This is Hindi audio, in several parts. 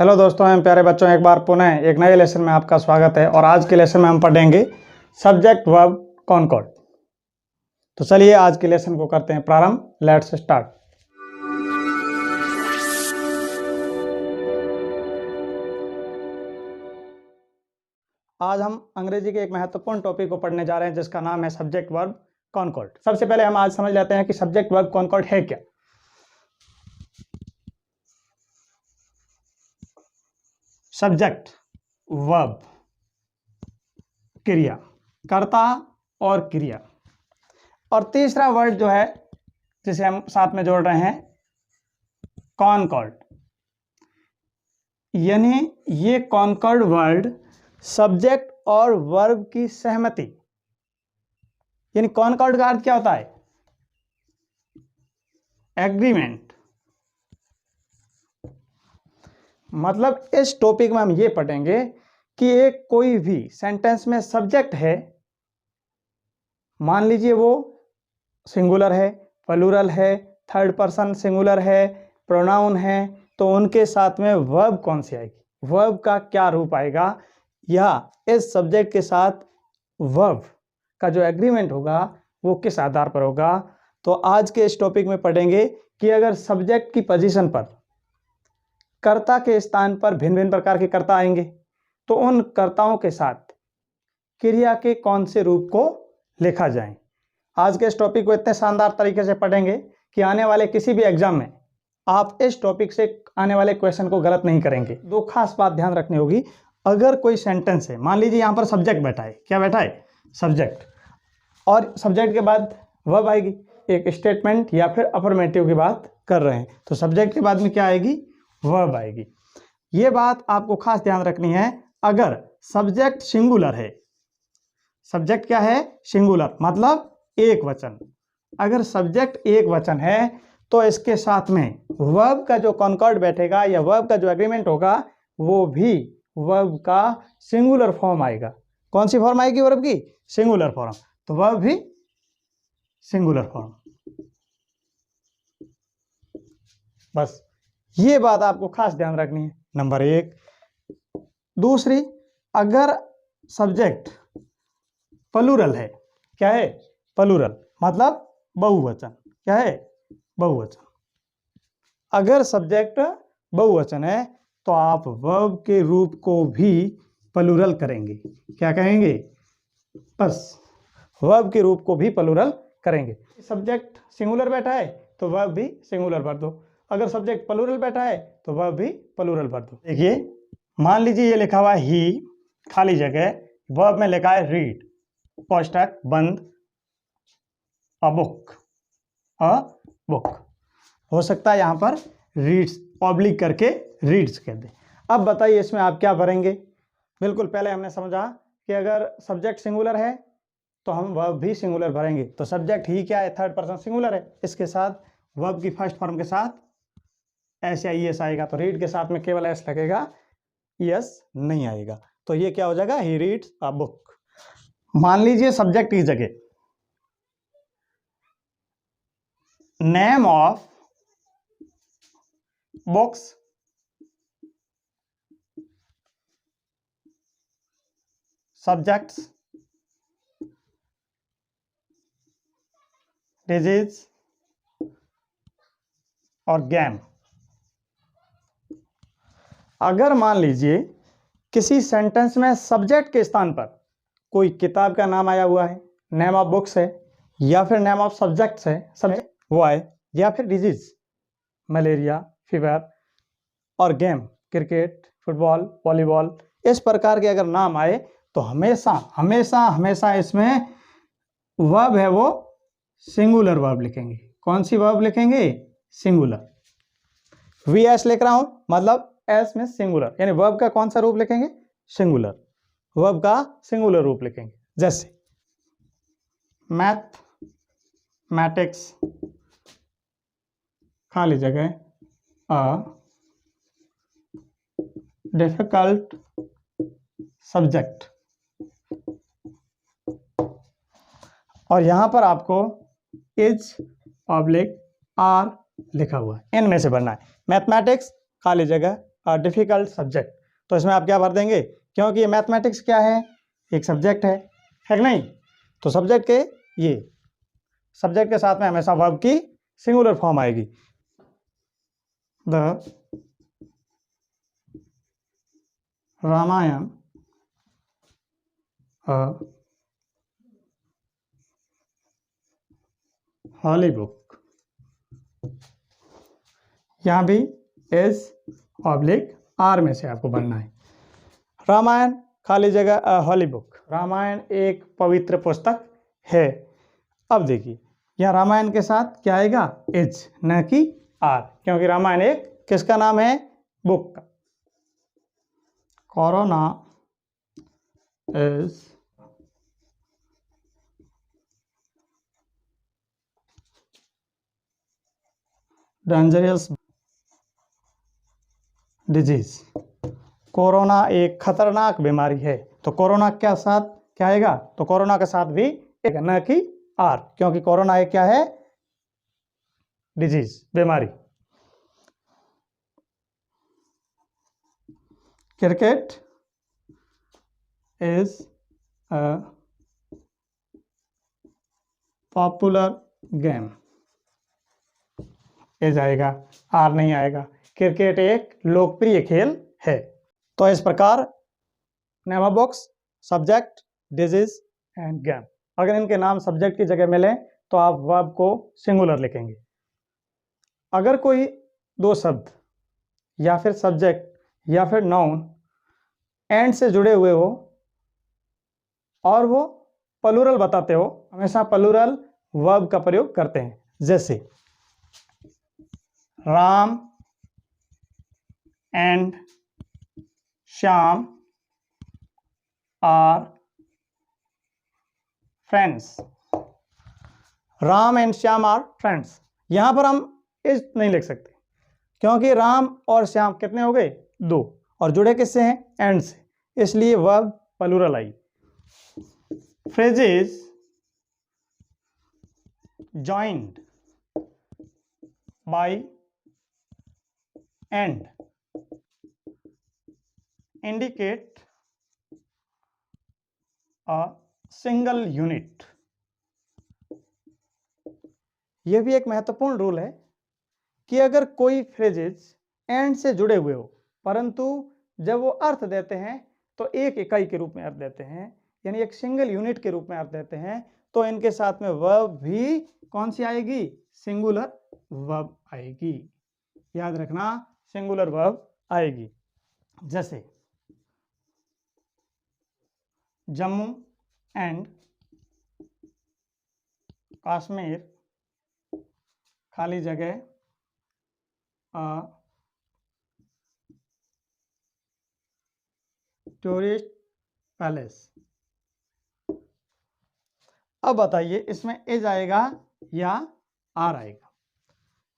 हेलो दोस्तों एवं प्यारे बच्चों, एक बार पुनः एक नए लेसन में आपका स्वागत है। और आज के लेसन में हम पढ़ेंगे सब्जेक्ट वर्ब कॉनकॉर्ड। तो चलिए आज के लेसन को करते हैं प्रारंभ। Let's start. आज हम अंग्रेजी के एक महत्वपूर्ण टॉपिक को पढ़ने जा रहे हैं जिसका नाम है सब्जेक्ट वर्ब कॉनकॉर्ड। सबसे पहले हम आज समझ लेते हैं कि सब्जेक्ट वर्ब कॉनकॉर्ड है क्या। सब्जेक्ट वर्ब क्रिया, कर्ता और क्रिया, और तीसरा वर्ड जो है जिसे हम साथ में जोड़ रहे हैं कॉनकॉर्ड। यानी ये कॉनकॉर्ड वर्ड सब्जेक्ट और वर्ब की सहमति, यानी कॉनकॉर्ड का अर्थ क्या होता है? एग्रीमेंट। मतलब इस टॉपिक में हम ये पढ़ेंगे कि एक कोई भी सेंटेंस में सब्जेक्ट है, मान लीजिए वो सिंगुलर है, प्लूरल है, थर्ड पर्सन सिंगुलर है, प्रोनाउन है, तो उनके साथ में वर्ब कौन सी आएगी, वर्ब का क्या रूप आएगा, या इस सब्जेक्ट के साथ वर्ब का जो एग्रीमेंट होगा वो किस आधार पर होगा। तो आज के इस टॉपिक में पढ़ेंगे कि अगर सब्जेक्ट की पोजीशन पर कर्ता के स्थान पर भिन्न भिन्न प्रकार के कर्ता आएंगे तो उन कर्ताओं के साथ क्रिया के कौन से रूप को लिखा जाए। आज के इस टॉपिक को इतने शानदार तरीके से पढ़ेंगे कि आने वाले किसी भी एग्जाम में आप इस टॉपिक से आने वाले क्वेश्चन को गलत नहीं करेंगे। दो खास बात ध्यान रखनी होगी। अगर कोई सेंटेंस है, मान लीजिए यहाँ पर सब्जेक्ट बैठा है, क्या बैठा है? सब्जेक्ट, और सब्जेक्ट के बाद वर्ब आएगी, एक स्टेटमेंट या फिर अफर्मेटिव की बात कर रहे हैं, तो सब्जेक्ट के बाद में क्या आएगी? वर्ब आएगी। ये बात आपको खास ध्यान रखनी है। अगर सब्जेक्ट सिंगुलर है, सब्जेक्ट क्या है? सिंगुलर, मतलब एक वचन। अगर सब्जेक्ट एक वचन है तो इसके साथ में वर्ब का जो कॉनकॉर्ड बैठेगा या वर्ब का जो एग्रीमेंट होगा वो भी वर्ब का सिंगुलर फॉर्म आएगा। कौन सी फॉर्म आएगी वर्ब की? Singular form. तो वर्ब भी सिंगुलर फॉर्म। बस ये बात आपको खास ध्यान रखनी है, नंबर एक। दूसरी, अगर सब्जेक्ट प्लूरल है, क्या है? प्लूरल, मतलब बहुवचन। क्या है? बहुवचन। अगर सब्जेक्ट बहुवचन है तो आप वर्ब के रूप को भी प्लूरल करेंगे। क्या कहेंगे? बस वर्ब के रूप को भी प्लूरल करेंगे। सब्जेक्ट सिंगुलर बैठा है तो वर्ब भी सिंगुलर भर दो। अगर सब्जेक्ट प्लूरल बैठा है तो वर्ब भी प्लूरल भर दो। देखिए, मान लीजिए ये लिखा हुआ है ही, खाली जगह, वर्ब में लिखा है रीड, कोष्ठक बंद, अ बुक, अ बुक। हो सकता है यहां पर रीड्स ऑब्लिक करके रीड्स कह दे। अब बताइए इसमें आप क्या भरेंगे? बिल्कुल पहले हमने समझा कि अगर सब्जेक्ट सिंगुलर है तो हम वर्ब भी सिंगुलर भरेंगे। तो सब्जेक्ट ही क्या है? थर्ड पर्सन सिंगुलर है, इसके साथ वर्ब की फर्स्ट फॉर्म के साथ एस या ई एस आएगा। तो रीड के साथ में केवल एस लगेगा, यस नहीं आएगा। तो ये क्या हो जाएगा? He reads a book. मान लीजिए सब्जेक्ट की जगह name of books subjects disease और गेम। अगर मान लीजिए किसी सेंटेंस में सब्जेक्ट के स्थान पर कोई किताब का नाम आया हुआ है, नेम ऑफ बुक्स है, या फिर नेम ऑफ सब्जेक्ट्स है, सब्जेक्ट वो आए, या फिर डिजीज मलेरिया, फीवर, और गेम क्रिकेट, फुटबॉल, वॉलीबॉल, इस प्रकार के अगर नाम आए तो हमेशा हमेशा हमेशा इसमें वर्ब है वो सिंगुलर वर्ब लिखेंगे। कौन सी वर्ब लिखेंगे? सिंगुलर। वी एस लिख रहा हूं, मतलब एस में सिंगुलर, यानी वर्ब का कौन सा रूप लिखेंगे? सिंगुलर। वर्ब का सिंगुलर रूप लिखेंगे। जैसे मैथमेटिक्स, खाली जगह, अ डिफिकल्ट सब्जेक्ट। और यहां पर आपको इज पब्लिक आर लिखा हुआ है, इनमें से भरना है। मैथमेटिक्स, खाली जगह, डिफिकल्ट सब्जेक्ट। तो इसमें आप क्या भर देंगे, क्योंकि ये मैथमेटिक्स क्या है, एक सब्जेक्ट है कि नहीं। तो सब्जेक्ट के साथ में हमेशा वर्ब की सिंगुलर फॉर्म आएगी। The Ramayana holy book. यहां भी एस ऑब्लिक आर में से आपको बनना है। रामायण खाली जगह हॉली बुक। रामायण एक पवित्र पुस्तक है। अब देखिए यहाँ रामायण के साथ क्या आएगा, एच, न कि आर, क्योंकि रामायण एक किसका नाम है, बुक का। Corona is dangerous disease. Corona एक खतरनाक बीमारी है। तो कोरोना के साथ क्या आएगा, तो कोरोना के साथ भी एक, न कि आर, क्योंकि कोरोना एक क्या है, डिजीज, बीमारी। Cricket is a popular game. ए जाएगा, आर नहीं आएगा। क्रिकेट एक लोकप्रिय खेल है। तो इस प्रकार नेमा box, subject, disease end game, अगर इनके नाम सब्जेक्ट की जगह मिले तो आप वर्ब को सिंगुलर लिखेंगे। अगर कोई दो शब्द या फिर सब्जेक्ट या फिर नाउन एंड से जुड़े हुए हो और वो प्लूरल बताते हो, हमेशा प्लूरल वर्ब का प्रयोग करते हैं। जैसे Ram and Shyam are friends. Ram and Shyam are friends. यहां पर हम इज नहीं लिख सकते, क्योंकि राम और श्याम कितने हो गए, दो, और जुड़े किससे हैं, एंड से, इसलिए वर्ब प्लूरल आई। Phrases joined by and indicate a single unit। यह भी एक महत्वपूर्ण रूल है कि अगर कोई फ्रेजेस एंड से जुड़े हुए हो परंतु जब वो अर्थ देते हैं तो एक इकाई के रूप में अर्थ देते हैं, यानी एक सिंगल यूनिट के रूप में अर्थ देते हैं, तो इनके साथ में वर्ब भी कौन सी आएगी, सिंगुलर वर्ब आएगी। याद रखना, सिंगुलर वर्ब आएगी। जैसे जम्मू एंड कश्मीर खाली जगह टूरिस्ट पैलेस। अब बताइए इसमें इज आएगा या आर आएगा।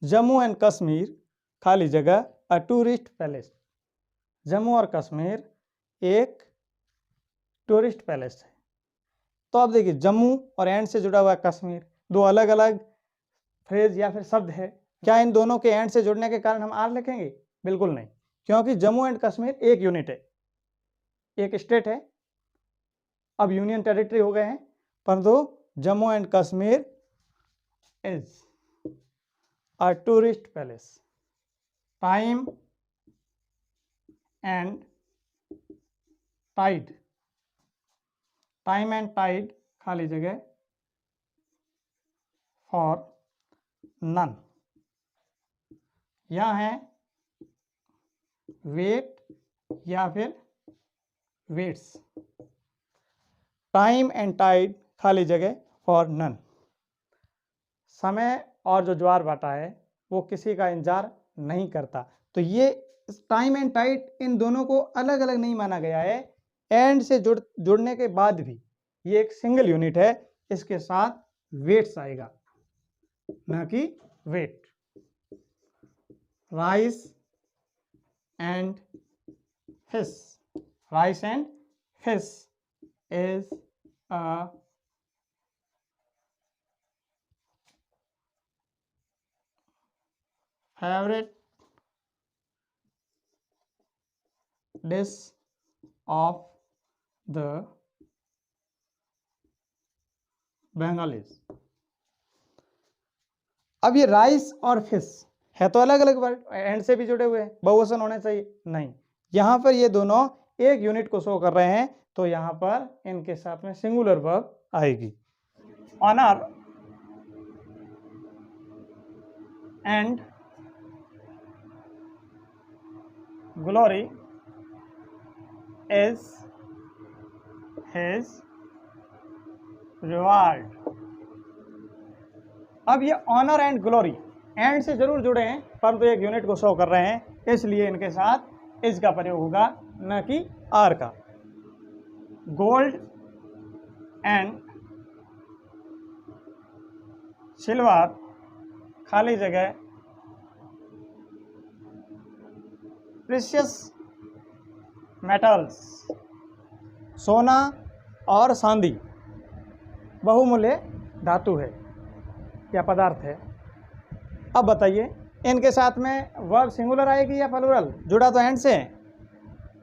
जम्मू एंड कश्मीर खाली जगह अ टूरिस्ट पैलेस। जम्मू और कश्मीर एक टूरिस्ट पैलेस है। तो अब देखिए जम्मू और एंड से जुड़ा हुआ है कश्मीर, दो अलग अलग फ्रेज या फिर शब्द है। क्या इन दोनों के एंड से जुड़ने के कारण हम आर लिखेंगे, बिल्कुल नहीं, क्योंकि जम्मू एंड कश्मीर एक यूनिट है, एक स्टेट है। अब यूनियन टेरिटरी हो गए हैं, परंतु Jammu and Kashmir is a tourist palace. Time and tide. Time and tide खाली जगह फॉर नन। यह है वेट या फिर वेट्स। टाइम एंड टाइड खाली जगह फॉर नन। समय और जो ज्वार भाटा है वो किसी का इंतजार नहीं करता। तो ये टाइम एंड टाइड इन दोनों को अलग अलग नहीं माना गया है, एंड से जुड़ने के बाद भी ये एक सिंगल यूनिट है, इसके साथ वेट्स आएगा ना कि wait. Rice and fish. Rice and fish is a favorite dish of the Bengalis. अब ये राइस और फिश है तो अलग अलग वर्ड, एंड से भी जुड़े हुए हैं, बहुवचन होने चाहिए, नहीं, यहां पर ये दोनों एक यूनिट को शो कर रहे हैं, तो यहां पर इनके साथ में सिंगुलर वर्ब आएगी। Honour and glory is his reward. अब ये ऑनर एंड ग्लोरी एंड से जरूर जुड़े हैं, परंतु एक यूनिट को शो कर रहे हैं, इसलिए इनके साथ इज का प्रयोग होगा, न कि आर का। गोल्ड एंड सिल्वर खाली जगह प्रीशियस मेटल्स, सोना और चांदी बहुमूल्य धातु है या पदार्थ है। अब बताइए इनके साथ में वर्ब सिंगुलर आएगी या प्लूरल, जुड़ा तो एंड से,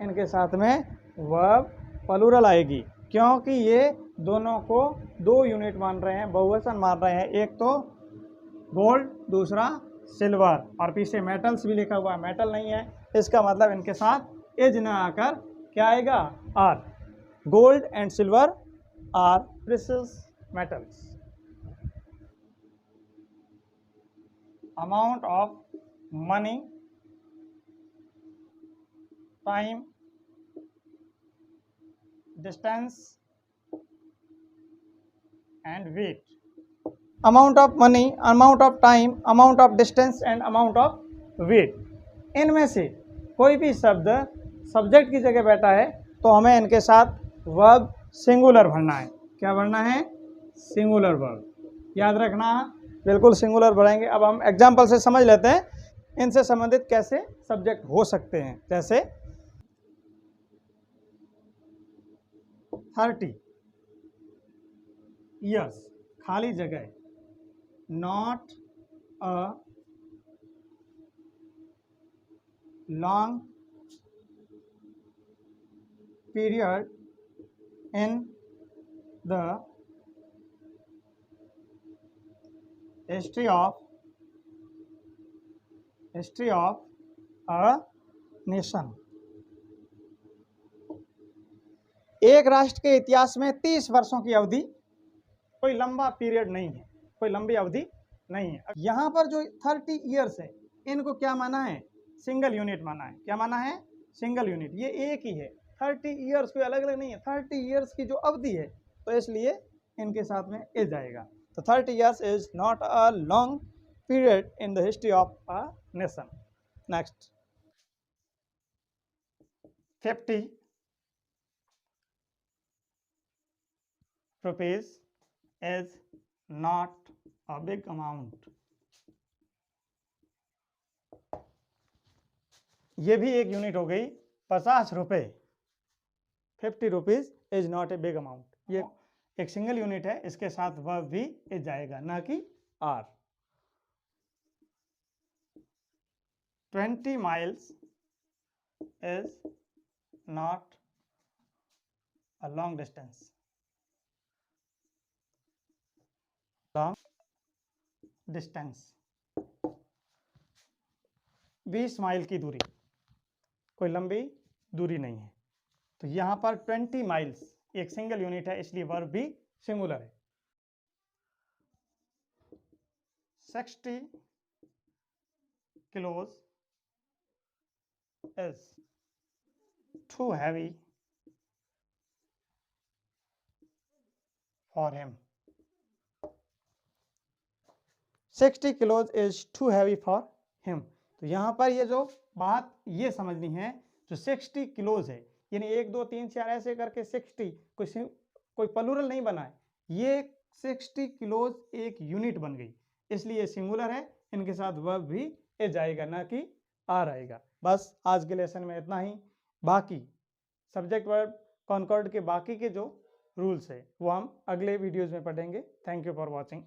इनके साथ में वर्ब प्लूरल आएगी, क्योंकि ये दोनों को दो यूनिट मान रहे हैं, बहुवचन मान रहे हैं, एक तो गोल्ड दूसरा सिल्वर, और पीछे मेटल्स भी लिखा हुआ है, मेटल नहीं है, इसका मतलब इनके साथ एज ना आकर क्या आएगा, are. Gold and silver are precious metals. amount of money, time, distance and weight। amount of money, amount of time, amount of distance and amount of weight, इनमें से कोई भी शब्द सब्जेक्ट की जगह बैठा है तो हमें इनके साथ वर्ब सिंगुलर भरना है। क्या भरना है, सिंगुलर वर्ब, याद रखना, बिल्कुल सिंगुलर भरेंगे। अब हम एग्जाम्पल से समझ लेते हैं इनसे संबंधित कैसे सब्जेक्ट हो सकते हैं। जैसे 30 years खाली जगह, not a long period in the history of a nation. एक राष्ट्र के इतिहास में 30 वर्षों की अवधि कोई लंबा पीरियड नहीं है, कोई लंबी अवधि नहीं है। यहाँ पर जो 30 ईयर्स है, इनको क्या माना है, सिंगल यूनिट माना है। क्या माना है, सिंगल यूनिट, ये एक ही है। 30 ईयर्स कोई अलग अलग नहीं है, 30 ईयर्स की जो अवधि है, तो इसलिए इनके साथ में एज आएगा। तो 30 years is not a long period in the history of a nation. Next, 50 rupees is not a big amount. ये भी एक यूनिट हो गई, 50 रुपये। 50 rupees is not a big amount, ये एक सिंगल यूनिट है, इसके साथ वर्ब भी इज जाएगा, ना कि are. 20 miles is not a long distance. Long distance 20 mile की दूरी कोई लंबी दूरी नहीं है। तो यहाँ पर 20 माइल्स एक सिंगल यूनिट है, इसलिए वर्ब भी सिंगुलर है। 60 kilos is too heavy for him. 60 kilos is too heavy for him. तो यहाँ पर ये जो बात ये समझनी है, जो 60 किलोज है, यानी 1 2 3 4 ऐसे करके 60, कोई प्लूरल नहीं बना है, ये 60 किलोज एक यूनिट बन गई, इसलिए सिंगुलर है, इनके साथ वर्ब भी एज आएगा, ना कि आर आएगा। बस आज के लेसन में इतना ही। बाकी सब्जेक्ट वर्ब कॉन्कॉर्ड के बाकी के जो रूल्स है वो हम अगले वीडियोज में पढ़ेंगे। Thank you for watching.